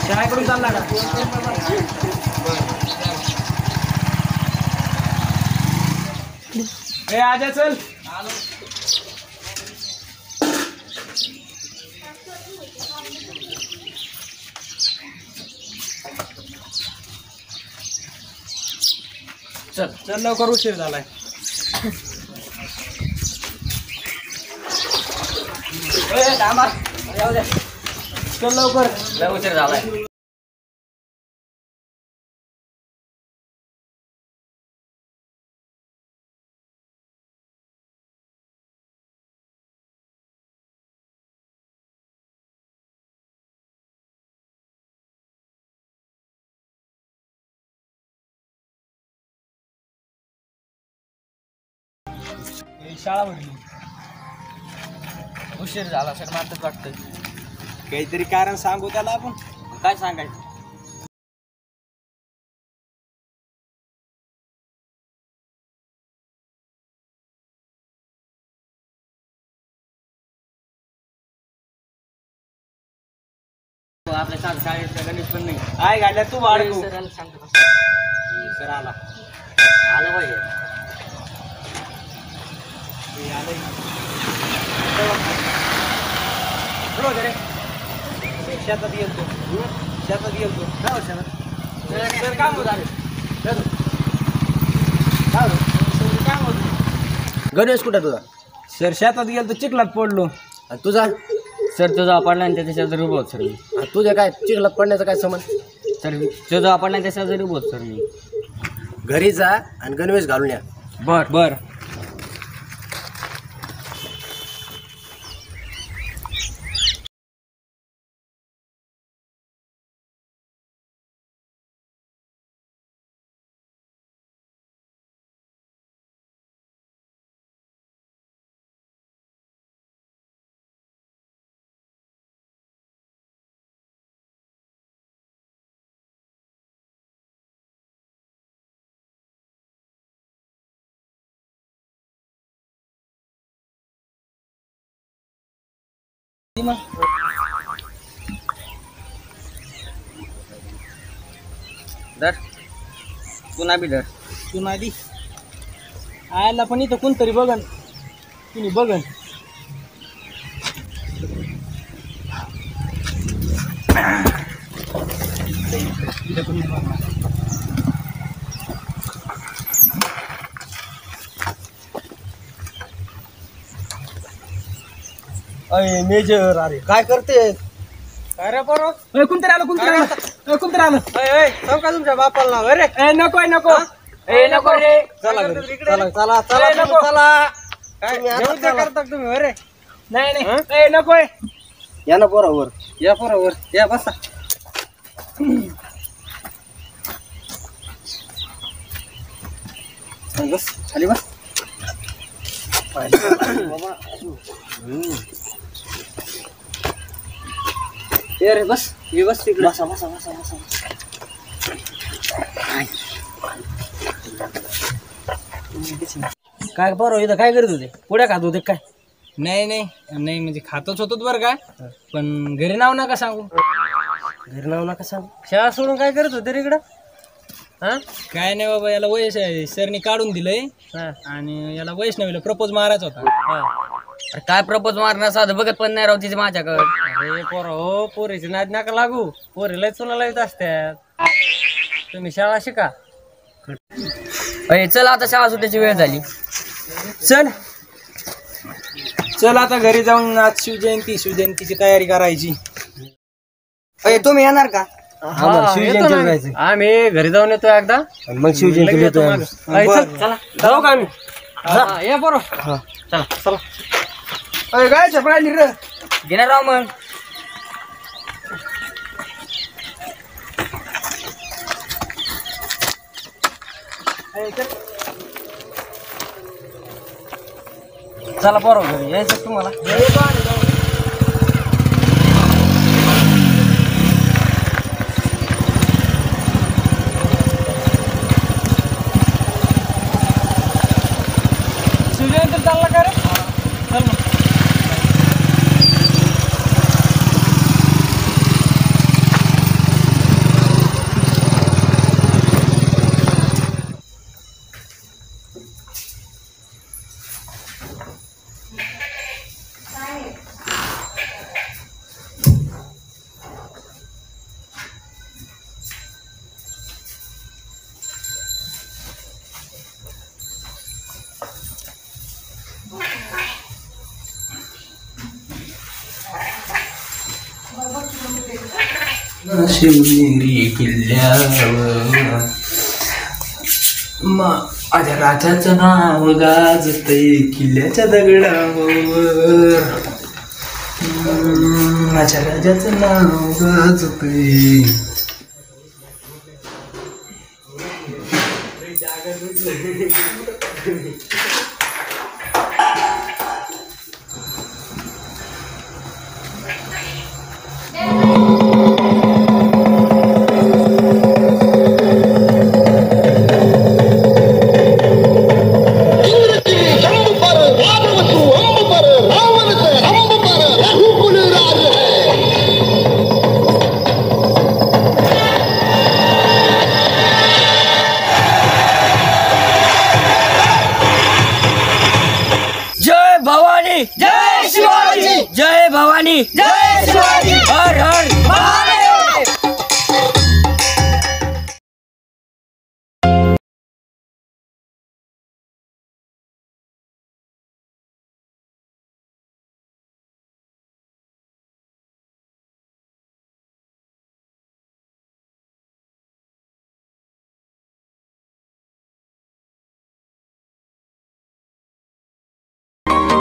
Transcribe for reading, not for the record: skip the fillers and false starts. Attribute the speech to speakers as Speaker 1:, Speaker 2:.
Speaker 1: शाळेकडून चालला का? ए आजा चल. चल चल लवकर उशीर झालाय. चल लवकर उशीर झालाय. शाळा भरली.
Speaker 2: उशीर झाला सर मात्रच वाटतं.
Speaker 1: काहीतरी कारण सांगू त्याला आपण.
Speaker 2: काय सांगायचं? आपल्या शाळेत गणेश पण नाही.
Speaker 1: काय गाड्या तू वाढ.
Speaker 2: सर सांगतो.
Speaker 1: सर आला
Speaker 2: पाहिजे.
Speaker 1: शेतात गेलतो.
Speaker 2: सर काम होत आले.
Speaker 3: गणेश कुठे तुझा?
Speaker 1: सर शेतात गेलतो चिखलात पडलो.
Speaker 3: आणि तुझा?
Speaker 2: सर तुझा पडला आणि त्याच्या शेजारी उभं होत सर मी.
Speaker 3: तुझ्या काय चिखलात पडण्याचा काय संबंध?
Speaker 2: सर तुझा पडला त्याच्या शेजारी उभं होत सर मी.
Speaker 3: घरी जा आणि गणवेश घालून या.
Speaker 2: बर
Speaker 1: बर.
Speaker 2: धर पुन्हा बी धर.
Speaker 1: तू नादी आयला पण इथं कोणतरी बघन. कुणी बघन.
Speaker 3: अरे मेजर, अरे काय करते?
Speaker 1: काय रे पोरो? कोणतरी आलं. कोणतरी आलं.
Speaker 3: का तुमच्या बापाला नाव? अरे
Speaker 1: नको नको. नको रे.
Speaker 3: चला चला चला चला
Speaker 1: नको.
Speaker 3: चला.
Speaker 1: काय करता तुम्ही? अरे नाही नकोय.
Speaker 3: या ना पोरावर.
Speaker 1: या पोरावर या बसा.
Speaker 3: बस खाली बस.
Speaker 1: रे बस. ये बस तिकडे.
Speaker 3: बसा बसा बसा बसा. काय पोरं इथं काय करत होते? पुढे खात होते काय?
Speaker 1: नाही म्हणजे खातच होतो बरं का. पण घरी नाव नका सांगू.
Speaker 3: घरी नाव नका सांगू. शाळा सोडून काय करत होते रे इकडं? हा
Speaker 1: काय नाही बाबा. याला सरनी काढून दिलंय. आणि याला वैष्णवीला प्रपोज मारायचा होता.
Speaker 2: अरे काय प्रपोज मारणार साधं बघत पण नाही राव तिचे माझ्याकडे.
Speaker 3: अरे पोरं हो, पोरीची नाद नका लागू. पोरी लय चुला येत असतात. तुम्ही शाळा शिका.
Speaker 2: चल आता शाळा सुटायची वेळ झाली.
Speaker 1: चल आता घरी जाऊन आज शिवजयंतीची तयारी करायची.
Speaker 2: तुम्ही येणार का?
Speaker 3: शिवजयंतीला जायचं.
Speaker 2: आम्ही घरी जाऊन येतो एकदा.
Speaker 3: मग शिवजयंती येतो.
Speaker 2: चला
Speaker 3: जाऊ का आम्ही?
Speaker 2: या बरोबर.
Speaker 3: चला चला.
Speaker 1: काय चपराली रे.
Speaker 2: घेणार राव मग.
Speaker 3: चला बरोबर घरी यायचं तुम्हाला.
Speaker 1: शिवजयंती चालला का रे? चल मग.
Speaker 4: शिवनेरी किल्ल्यावर माझ्या राजाचं नाव गाजतंय किल्ल्याच्या दगडावर. माझ्या राजाचं नाव गाजतंय